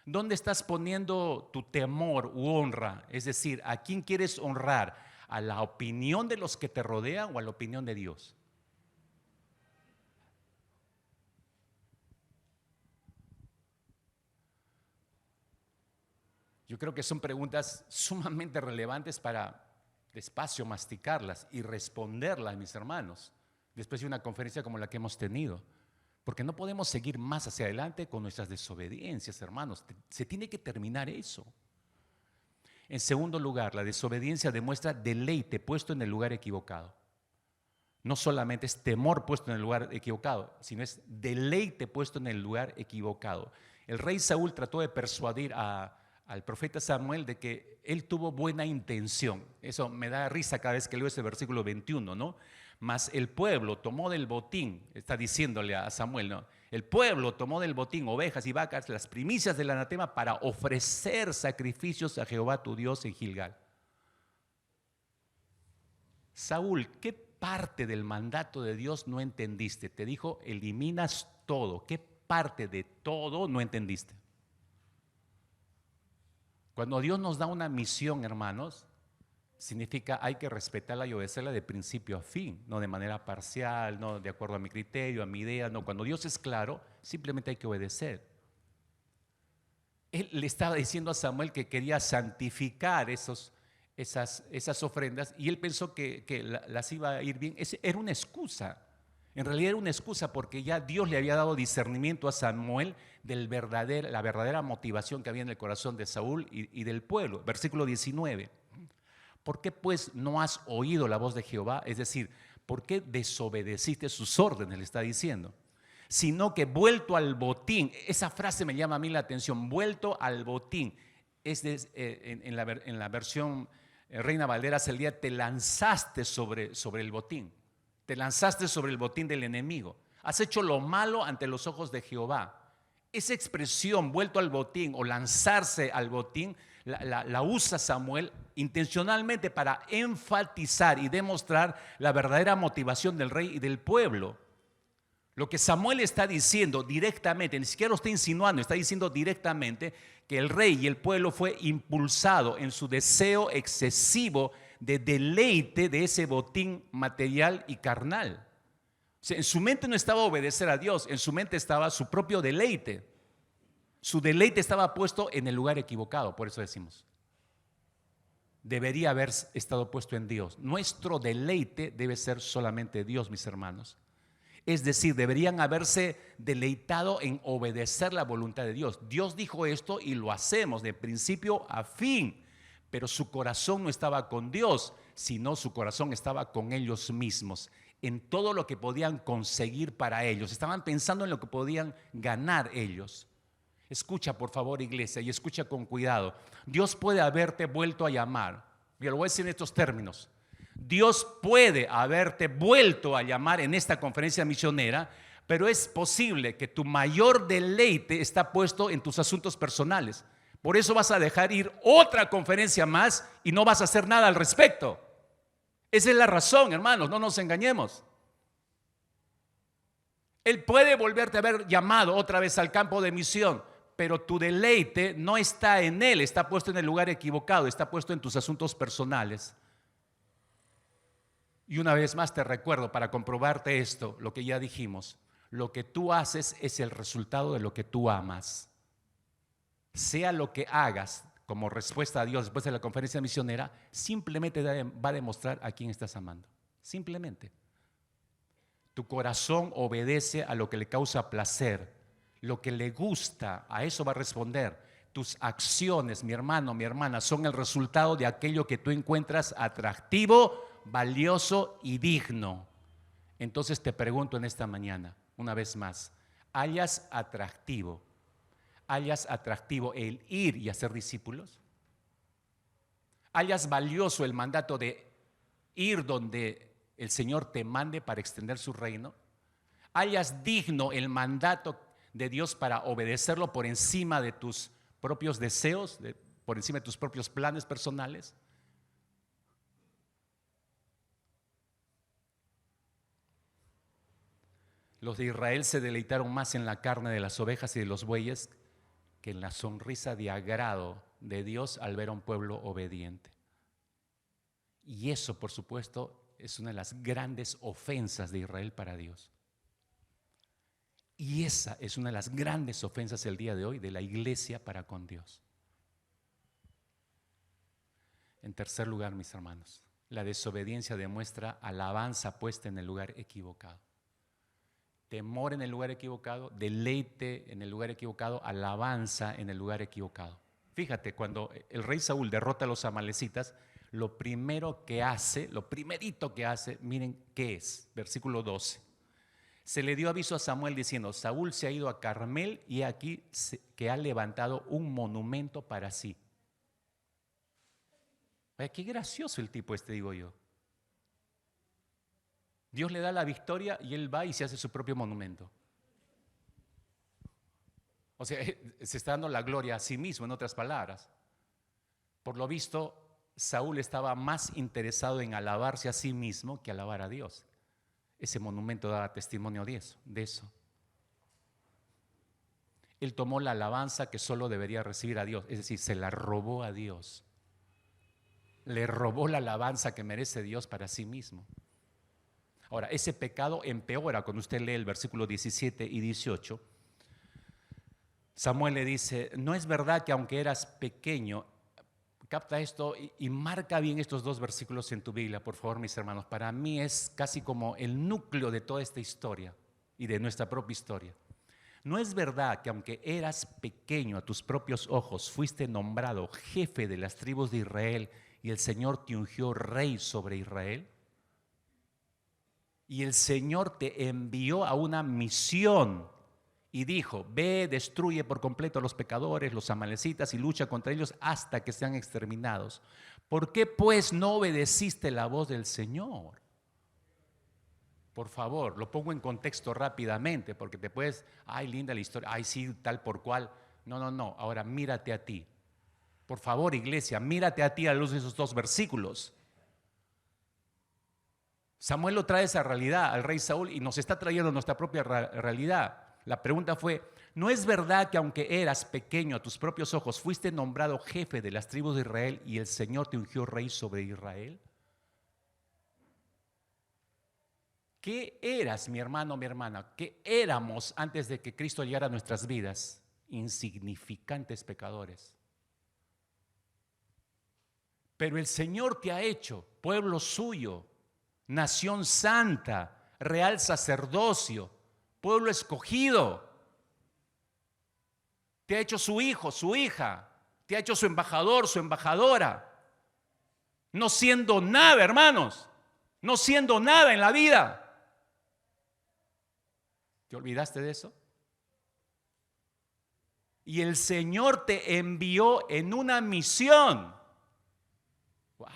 ¿Dónde estás poniendo tu temor u honra? Es decir, ¿a quién quieres honrar? ¿A la opinión de los que te rodean o a la opinión de Dios? Yo creo que son preguntas sumamente relevantes para despacio masticarlas y responderlas, mis hermanos, después de una conferencia como la que hemos tenido. Porque no podemos seguir más hacia adelante con nuestras desobediencias, hermanos. Se tiene que terminar eso. En segundo lugar, la desobediencia demuestra deleite puesto en el lugar equivocado. No solamente es temor puesto en el lugar equivocado, sino es deleite puesto en el lugar equivocado. El rey Saúl trató de persuadir al profeta Samuel de que él tuvo buena intención. Eso me da risa cada vez que leo ese versículo 21, ¿no? Mas el pueblo tomó del botín, está diciéndole a Samuel, ¿no? El pueblo tomó del botín ovejas y vacas, las primicias del anatema, para ofrecer sacrificios a Jehová tu Dios en Gilgal. Saúl, ¿qué parte del mandato de Dios no entendiste? Te dijo, eliminas todo. ¿Qué parte de todo no entendiste? Cuando Dios nos da una misión, hermanos, significa hay que respetarla y obedecerla de principio a fin, no de manera parcial, no de acuerdo a mi criterio, a mi idea, no. Cuando Dios es claro, simplemente hay que obedecer. Él le estaba diciendo a Samuel que quería santificar esas ofrendas y él pensó que las iba a ir bien. Era una excusa. En realidad era una excusa porque ya Dios le había dado discernimiento a Samuel de la verdadera motivación que había en el corazón de Saúl y del pueblo. Versículo 19. ¿Por qué pues no has oído la voz de Jehová? Es decir, ¿por qué desobedeciste sus órdenes? Le está diciendo. Sino que vuelto al botín, esa frase me llama a mí la atención, vuelto al botín. En la versión Reina Valera el día te lanzaste sobre el botín. Te lanzaste sobre el botín del enemigo. Has hecho lo malo ante los ojos de Jehová. Esa expresión, vuelto al botín o lanzarse al botín, la usa Samuel intencionalmente para enfatizar y demostrar la verdadera motivación del rey y del pueblo. Lo que Samuel está diciendo directamente, ni siquiera lo está insinuando, está diciendo directamente que el rey y el pueblo fue impulsado en su deseo excesivo de deleite de ese botín material y carnal. O sea, en su mente no estaba obedecer a Dios, en su mente estaba su propio deleite. Su deleite estaba puesto en el lugar equivocado, por eso decimos. Debería haber estado puesto en Dios. Nuestro deleite debe ser solamente Dios, mis hermanos. Es decir, deberían haberse deleitado en obedecer la voluntad de Dios. Dios dijo esto y lo hacemos de principio a fin. Pero su corazón no estaba con Dios, sino su corazón estaba con ellos mismos, en todo lo que podían conseguir para ellos. Estaban pensando en lo que podían ganar ellos. Escucha, por favor, iglesia, y escucha con cuidado. Dios puede haberte vuelto a llamar. Yo lo voy a decir en estos términos. Dios puede haberte vuelto a llamar en esta conferencia misionera, pero es posible que tu mayor deleite está puesto en tus asuntos personales. Por eso vas a dejar ir otra conferencia más y no vas a hacer nada al respecto. Esa es la razón, hermanos, no nos engañemos. Él puede volverte a haber llamado otra vez al campo de misión, pero tu deleite no está en Él, está puesto en el lugar equivocado, está puesto en tus asuntos personales. Y una vez más te recuerdo, para comprobarte esto, lo que ya dijimos, lo que tú haces es el resultado de lo que tú amas. Sea lo que hagas como respuesta a Dios después de la conferencia misionera, simplemente va a demostrar a quién estás amando. Simplemente. Tu corazón obedece a lo que le causa placer, lo que le gusta, a eso va a responder. Tus acciones, mi hermano, mi hermana, son el resultado de aquello que tú encuentras atractivo, valioso y digno. Entonces te pregunto en esta mañana, una vez más, ¿hallas atractivo el ir y hacer discípulos? ¿Hallas valioso el mandato de ir donde el Señor te mande para extender su reino? ¿Hallas digno el mandato de Dios para obedecerlo por encima de tus propios deseos, por encima de tus propios planes personales? Los de Israel se deleitaron más en la carne de las ovejas y de los bueyes que en la sonrisa de agrado de Dios al ver a un pueblo obediente. Y eso, por supuesto, es una de las grandes ofensas de Israel para Dios. Y esa es una de las grandes ofensas el día de hoy de la iglesia para con Dios. En tercer lugar, mis hermanos, la desobediencia demuestra alabanza puesta en el lugar equivocado. Temor en el lugar equivocado, deleite en el lugar equivocado, alabanza en el lugar equivocado. Fíjate, cuando el rey Saúl derrota a los amalecitas, lo primerito que hace, miren qué es, versículo 12. Se le dio aviso a Samuel diciendo: Saúl se ha ido a Carmel y aquí que ha levantado un monumento para sí. Ay, qué gracioso el tipo este, digo yo. Dios le da la victoria y él va y se hace su propio monumento. O sea, se está dando la gloria a sí mismo, en otras palabras. Por lo visto, Saúl estaba más interesado en alabarse a sí mismo que alabar a Dios. Ese monumento da testimonio de eso. Él tomó la alabanza que solo debería recibir a Dios, es decir, se la robó a Dios. Le robó la alabanza que merece Dios para sí mismo. Ahora, ese pecado empeora cuando usted lee el versículo 17 y 18. Samuel le dice: no es verdad que aunque eras pequeño. Capta esto y marca bien estos dos versículos en tu Biblia, por favor, mis hermanos. Para mí es casi como el núcleo de toda esta historia y de nuestra propia historia. No es verdad que aunque eras pequeño a tus propios ojos, fuiste nombrado jefe de las tribus de Israel y el Señor te ungió rey sobre Israel. Y el Señor te envió a una misión y dijo: ve, destruye por completo a los pecadores, los amalecitas, y lucha contra ellos hasta que sean exterminados. ¿Por qué pues no obedeciste la voz del Señor? Por favor, lo pongo en contexto rápidamente, porque te puedes, ay, linda la historia, ay, sí, tal por cual. No, ahora mírate a ti. Por favor, iglesia, mírate a ti a la luz de esos dos versículos. Samuel lo trae esa realidad al rey Saúl y nos está trayendo nuestra propia realidad. La pregunta fue: ¿no es verdad que aunque eras pequeño a tus propios ojos, fuiste nombrado jefe de las tribus de Israel y el Señor te ungió rey sobre Israel? ¿Qué eras, mi hermano, mi hermana? ¿Qué éramos antes de que Cristo llegara a nuestras vidas? Insignificantes pecadores. Pero el Señor te ha hecho pueblo suyo, nación santa, real sacerdocio, pueblo escogido. Te ha hecho su hijo, su hija. Te ha hecho su embajador, su embajadora. No siendo nada, hermanos. No siendo nada en la vida. ¿Te olvidaste de eso? Y el Señor te envió en una misión. Wow.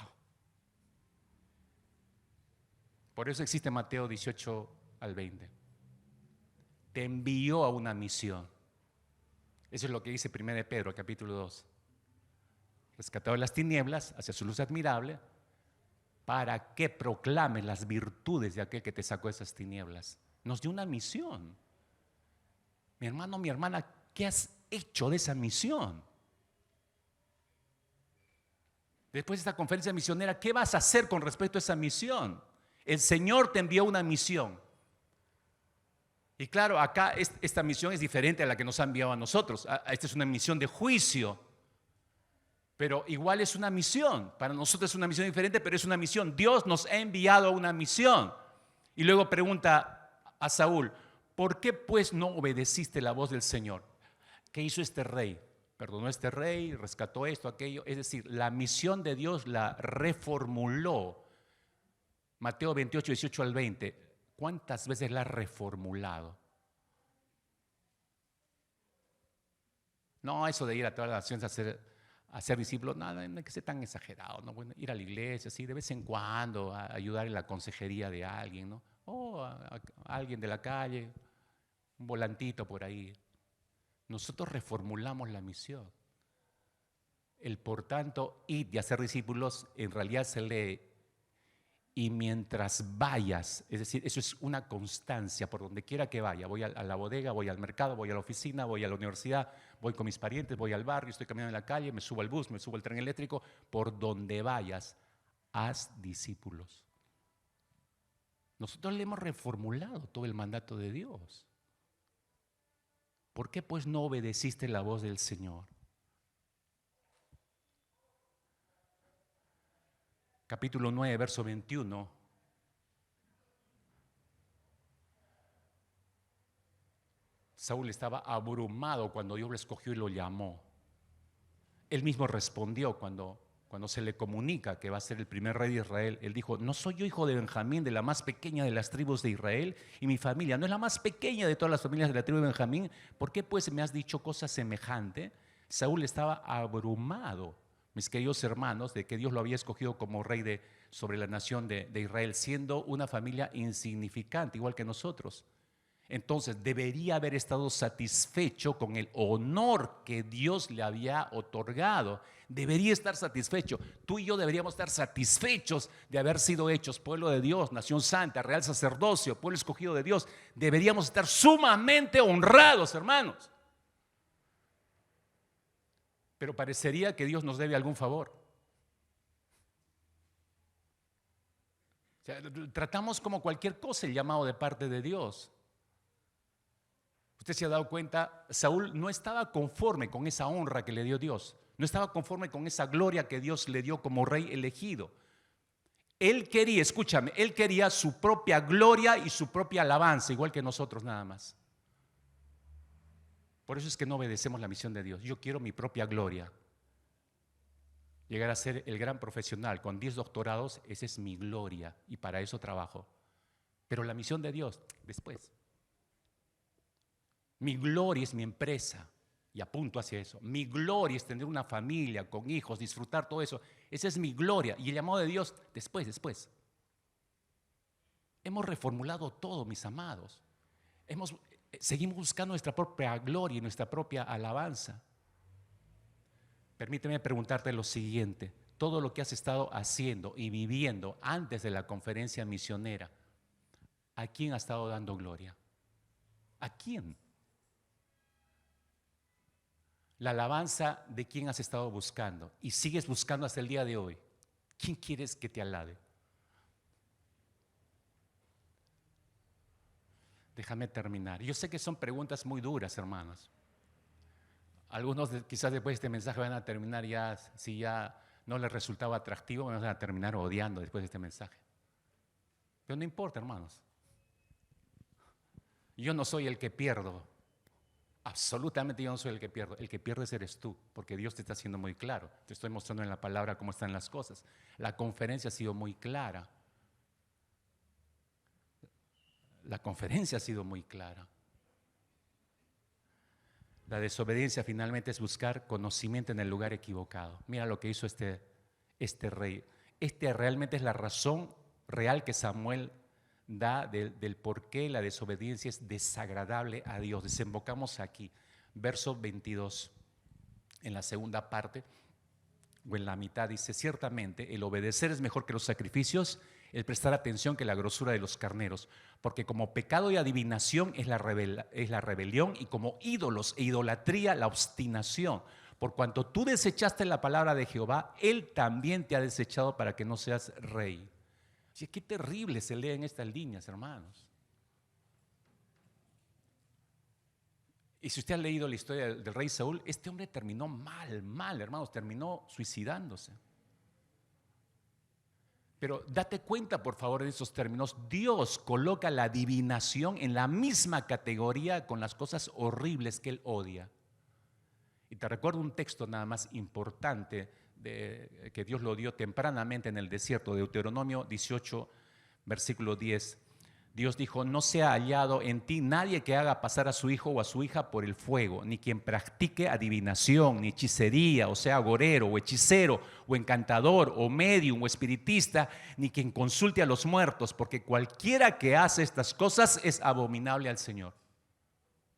Por eso existe Mateo 18 al 20. Te envió a una misión. Eso es lo que dice 1 de Pedro, capítulo 2. Rescatado de las tinieblas hacia su luz admirable, para que proclames las virtudes de aquel que te sacó de esas tinieblas. Nos dio una misión. Mi hermano, mi hermana, ¿qué has hecho de esa misión? Después de esta conferencia misionera, ¿qué vas a hacer con respecto a esa misión? El Señor te envió una misión. Y claro, acá esta misión es diferente a la que nos ha enviado a nosotros. Esta es una misión de juicio. Pero igual es una misión. Para nosotros es una misión diferente, pero es una misión. Dios nos ha enviado a una misión. Y luego pregunta a Saúl, ¿por qué pues no obedeciste la voz del Señor? ¿Qué hizo este rey? Perdonó a este rey, rescató esto, aquello. Es decir, la misión de Dios la reformuló. Mateo 28, 18 al 20. ¿Cuántas veces la ha reformulado? No, eso de ir a todas las naciones a ser discípulos, nada, no hay que ser tan exagerado, ¿no? Bueno, ir a la iglesia, sí, de vez en cuando, a ayudar en la consejería de alguien, ¿no? O a alguien de la calle, un volantito por ahí. Nosotros reformulamos la misión. El por tanto, id y hacer discípulos, en realidad se lee y mientras vayas, es decir, eso es una constancia por donde quiera que vaya. Voy a la bodega, voy al mercado, voy a la oficina, voy a la universidad, voy con mis parientes, voy al barrio, estoy caminando en la calle, me subo al bus, me subo al tren eléctrico. Por donde vayas, haz discípulos. Nosotros le hemos reformulado todo el mandato de Dios. ¿Por qué pues no obedeciste la voz del Señor? Capítulo 9, verso 21. Saúl estaba abrumado cuando Dios lo escogió y lo llamó. Él mismo respondió cuando se le comunica que va a ser el primer rey de Israel. Él dijo, ¿no soy yo hijo de Benjamín, de la más pequeña de las tribus de Israel? Y mi familia no es la más pequeña de todas las familias de la tribu de Benjamín. ¿Por qué pues me has dicho cosa semejante? Saúl estaba abrumado, mis queridos hermanos, de que Dios lo había escogido como rey sobre la nación de Israel, siendo una familia insignificante, igual que nosotros. Entonces debería haber estado satisfecho con el honor que Dios le había otorgado. Debería estar satisfecho. Tú y yo deberíamos estar satisfechos de haber sido hechos pueblo de Dios, nación santa, real sacerdocio, pueblo escogido de Dios. Deberíamos estar sumamente honrados, hermanos. Pero parecería que Dios nos debe algún favor. O sea, tratamos como cualquier cosa el llamado de parte de Dios. Usted se ha dado cuenta, Saúl no estaba conforme con esa honra que le dio Dios. No estaba conforme con esa gloria que Dios le dio como rey elegido. Él quería, escúchame, él quería su propia gloria y su propia alabanza, igual que nosotros nada más. Por eso es que no obedecemos la misión de Dios. Yo quiero mi propia gloria. Llegar a ser el gran profesional con 10 doctorados, esa es mi gloria y para eso trabajo. Pero la misión de Dios, después. Mi gloria es mi empresa y apunto hacia eso. Mi gloria es tener una familia con hijos, disfrutar todo eso. Esa es mi gloria y el llamado de Dios después. Hemos reformulado todo, mis amados. Seguimos buscando nuestra propia gloria y nuestra propia alabanza. Permíteme preguntarte lo siguiente. Todo lo que has estado haciendo y viviendo antes de la conferencia misionera, ¿a quién has estado dando gloria? ¿A quién? La alabanza de quién has estado buscando y sigues buscando hasta el día de hoy. ¿Quién quieres que te alabe? Déjame terminar. Yo sé que son preguntas muy duras, hermanos. Algunos quizás después de este mensaje van a terminar ya, si ya no les resultaba atractivo, van a terminar odiando después de este mensaje. Pero no importa, hermanos. Yo no soy el que pierdo. Absolutamente yo no soy el que pierdo. El que pierdes eres tú, porque Dios te está haciendo muy claro. Te estoy mostrando en la palabra cómo están las cosas. La conferencia ha sido muy clara. La conferencia ha sido muy clara. La desobediencia finalmente es buscar conocimiento en el lugar equivocado. Mira lo que hizo este rey. Realmente es la razón real que Samuel da del por qué la desobediencia es desagradable a Dios. Desembocamos aquí, verso 22, en la segunda parte, o en la mitad, dice, ciertamente el obedecer es mejor que los sacrificios, el prestar atención que la grosura de los carneros, porque como pecado y adivinación es la rebelión, y como ídolos e idolatría la obstinación. Por cuanto tú desechaste la palabra de Jehová, Él también te ha desechado para que no seas rey. Sí, qué terrible se lee en estas líneas, hermanos. Y si usted ha leído la historia del rey Saúl, este hombre terminó mal, hermanos, terminó suicidándose. Pero date cuenta, por favor, de esos términos. Dios coloca la adivinación en la misma categoría con las cosas horribles que Él odia. Y te recuerdo un texto nada más importante que Dios lo dio tempranamente en el desierto, Deuteronomio 18, versículo 10. Dios dijo: no sea hallado en ti nadie que haga pasar a su hijo o a su hija por el fuego, ni quien practique adivinación, ni hechicería, o sea, agorero o hechicero, o encantador, o medium, o espiritista, ni quien consulte a los muertos, porque cualquiera que hace estas cosas es abominable al Señor.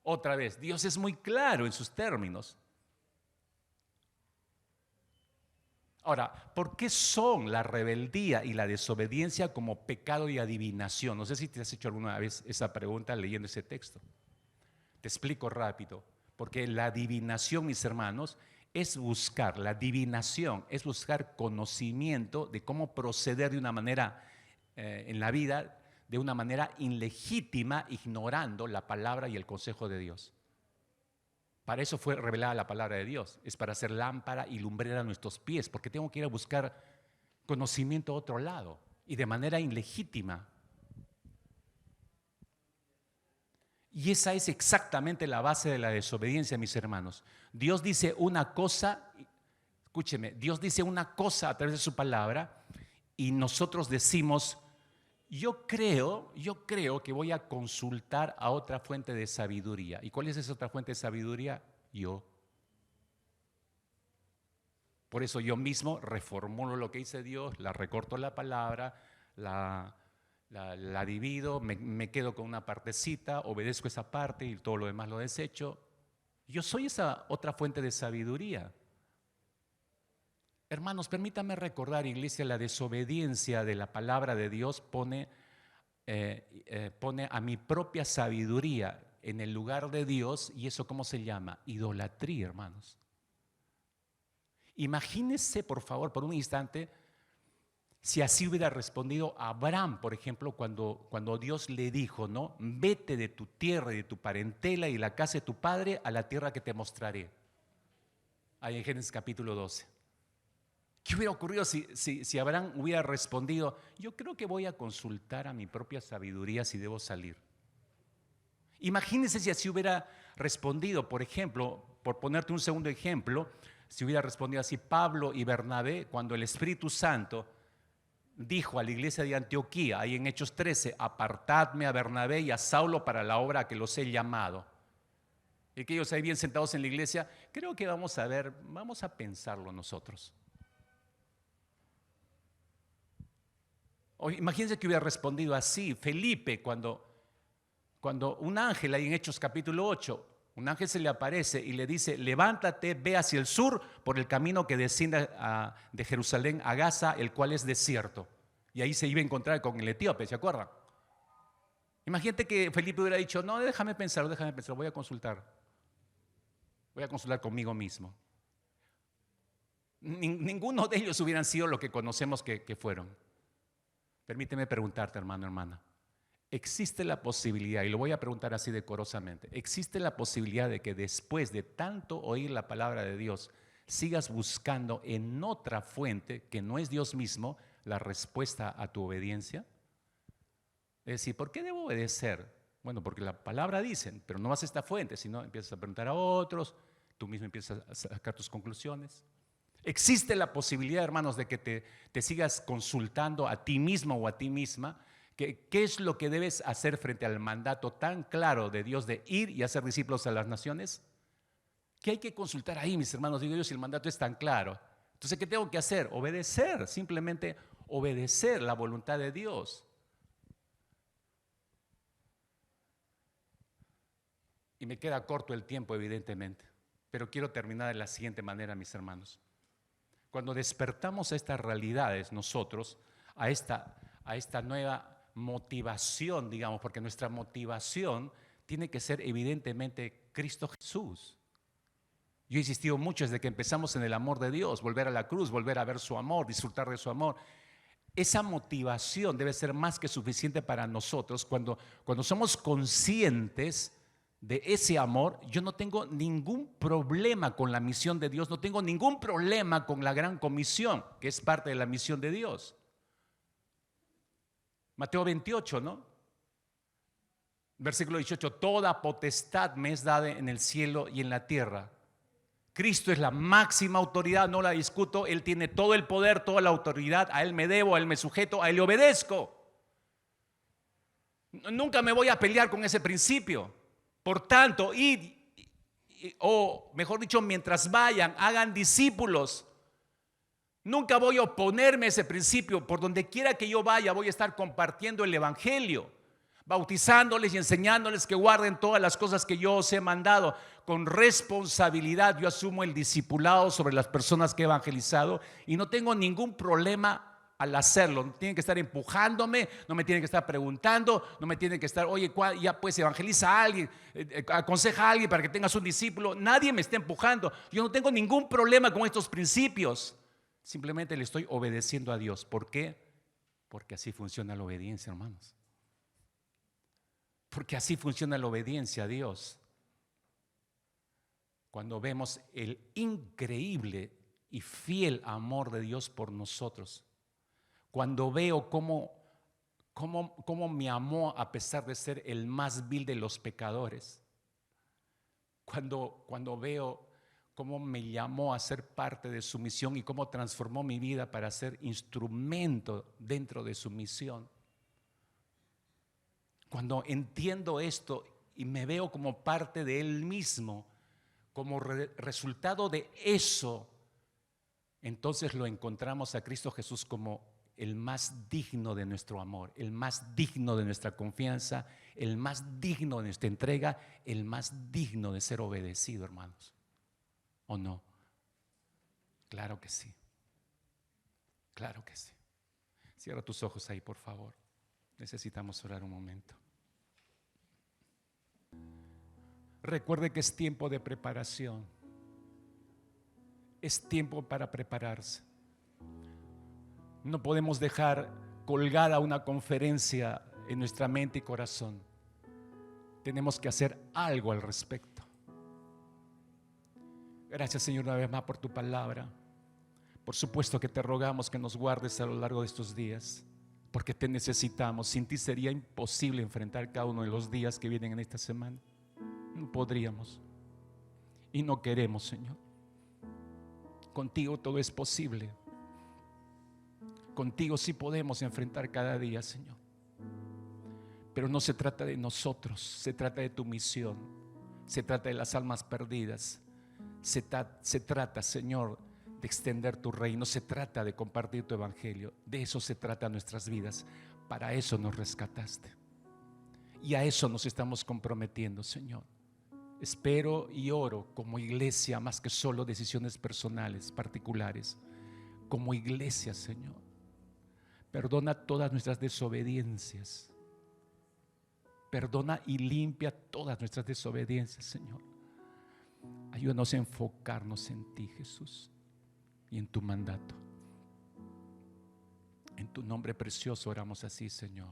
Otra vez, Dios es muy claro en sus términos. Ahora, ¿por qué son la rebeldía y la desobediencia como pecado y adivinación? No sé si te has hecho alguna vez esa pregunta leyendo ese texto. Te explico rápido. Porque la adivinación, mis hermanos, la adivinación es buscar conocimiento de cómo proceder de una manera en la vida, de una manera ilegítima, ignorando la palabra y el consejo de Dios. Para eso fue revelada la palabra de Dios. Es para hacer lámpara y lumbrera a nuestros pies, porque tengo que ir a buscar conocimiento a otro lado y de manera ilegítima. Y esa es exactamente la base de la desobediencia, mis hermanos. Dios dice una cosa, escúcheme, Dios dice una cosa a través de su palabra y nosotros decimos: yo creo que voy a consultar a otra fuente de sabiduría. ¿Y cuál es esa otra fuente de sabiduría? Yo. Por eso yo mismo reformulo lo que dice Dios, la recorto la palabra, la divido, me quedo con una partecita, obedezco esa parte y todo lo demás lo desecho. Yo soy esa otra fuente de sabiduría. Hermanos, permítanme recordar, iglesia, la desobediencia de la palabra de Dios pone a mi propia sabiduría en el lugar de Dios. ¿Y eso cómo se llama? Idolatría, hermanos. Imagínense, por favor, por un instante, si así hubiera respondido Abraham, por ejemplo, cuando Dios le dijo, ¿no? Vete de tu tierra y de tu parentela y la casa de tu padre a la tierra que te mostraré. Ahí en Génesis capítulo 12. ¿Qué hubiera ocurrido si Abraham hubiera respondido: yo creo que voy a consultar a mi propia sabiduría si debo salir? Imagínense si así hubiera respondido, por ejemplo, por ponerte un segundo ejemplo, si hubiera respondido así Pablo y Bernabé cuando el Espíritu Santo dijo a la iglesia de Antioquía, ahí en Hechos 13: apartadme a Bernabé y a Saulo para la obra a que los he llamado. Y que ellos ahí bien sentados en la iglesia, creo que vamos a pensarlo nosotros. O imagínense que hubiera respondido así Felipe cuando un ángel, ahí en Hechos capítulo 8, un ángel se le aparece y le dice: levántate, ve hacia el sur por el camino que desciende de Jerusalén a Gaza, el cual es desierto. Y ahí se iba a encontrar con el etíope, ¿se acuerdan? Imagínate que Felipe hubiera dicho: no, déjame pensar, voy a consultar conmigo mismo. Ninguno de ellos hubieran sido lo que conocemos que fueron. Permíteme preguntarte, hermano, hermana, ¿existe la posibilidad, y lo voy a preguntar así decorosamente, existe la posibilidad de que después de tanto oír la palabra de Dios, sigas buscando en otra fuente que no es Dios mismo la respuesta a tu obediencia? Es decir, ¿por qué debo obedecer? Bueno, porque la palabra dice, pero no vas a esta fuente, sino empiezas a preguntar a otros, tú mismo empiezas a sacar tus conclusiones. Existe la posibilidad, hermanos, de que te sigas consultando a ti mismo o a ti misma, qué es lo que debes hacer frente al mandato tan claro de Dios de ir y hacer discípulos a las naciones. ¿Qué hay que consultar ahí, mis hermanos? Digo yo, si el mandato es tan claro. Entonces, ¿qué tengo que hacer? Obedecer, simplemente obedecer la voluntad de Dios. Y me queda corto el tiempo, evidentemente, pero quiero terminar de la siguiente manera, mis hermanos. Cuando despertamos a estas realidades nosotros, a a esta nueva motivación, digamos, porque nuestra motivación tiene que ser evidentemente Cristo Jesús. Yo he insistido mucho desde que empezamos en el amor de Dios, volver a la cruz, volver a ver su amor, disfrutar de su amor. Esa motivación debe ser más que suficiente para nosotros cuando somos conscientes de ese amor. Yo no tengo ningún problema con la misión de Dios, no tengo ningún problema con la gran comisión, que es parte de la misión de Dios. Mateo 28, ¿no? Versículo 18, toda potestad me es dada en el cielo y en la tierra. Cristo es la máxima autoridad, no la discuto. Él tiene todo el poder, toda la autoridad. A Él me debo, a Él me sujeto, a Él le obedezco. Nunca me voy a pelear con ese principio. Por tanto, id, o mejor dicho, mientras vayan, hagan discípulos. Nunca voy a oponerme a ese principio. Por donde quiera que yo vaya, voy a estar compartiendo el evangelio, bautizándoles y enseñándoles que guarden todas las cosas que yo os he mandado. Con responsabilidad yo asumo el discipulado sobre las personas que he evangelizado y no tengo ningún problema al hacerlo. No tienen que estar empujándome, no me tienen que estar preguntando, no me tienen que estar, oye, ya pues evangeliza a alguien, aconseja a alguien para que tengas un discípulo. Nadie me está empujando. Yo no tengo ningún problema con estos principios. Simplemente le estoy obedeciendo a Dios. ¿Por qué? Porque así funciona la obediencia, hermanos. Porque así funciona la obediencia a Dios. Cuando vemos el increíble y fiel amor de Dios por nosotros, cuando veo cómo me amó a pesar de ser el más vil de los pecadores, cuando veo cómo me llamó a ser parte de su misión y cómo transformó mi vida para ser instrumento dentro de su misión. Cuando entiendo esto y me veo como parte de Él mismo, como resultado de eso, entonces lo encontramos a Cristo Jesús como el más digno de nuestro amor, el más digno de nuestra confianza, el más digno de nuestra entrega, el más digno de ser obedecido, hermanos. ¿O no? Claro que sí. Claro que sí. Cierra tus ojos ahí, por favor. Necesitamos orar un momento. Recuerde que es tiempo de preparación. Es tiempo para prepararse. No podemos dejar colgada una conferencia en nuestra mente y corazón. Tenemos que hacer algo al respecto. Gracias, Señor, una vez más por tu palabra. Por supuesto que te rogamos que nos guardes a lo largo de estos días, porque te necesitamos. Sin ti sería imposible enfrentar cada uno de los días que vienen en esta semana. No podríamos y no queremos, Señor. Contigo todo es posible. Contigo sí podemos enfrentar cada día, Señor. Pero no se trata de nosotros, se trata de tu misión, se trata de las almas perdidas, se trata, Señor, de extender tu reino, se trata de compartir tu evangelio. De eso se trata nuestras vidas. Para eso nos rescataste y a eso nos estamos comprometiendo, Señor. Espero y oro como iglesia, más que solo decisiones personales, particulares. Como iglesia, Señor, perdona todas nuestras desobediencias. Perdona y limpia todas nuestras desobediencias, Señor. Ayúdanos a enfocarnos en ti, Jesús, y en tu mandato. En tu nombre precioso oramos así, Señor.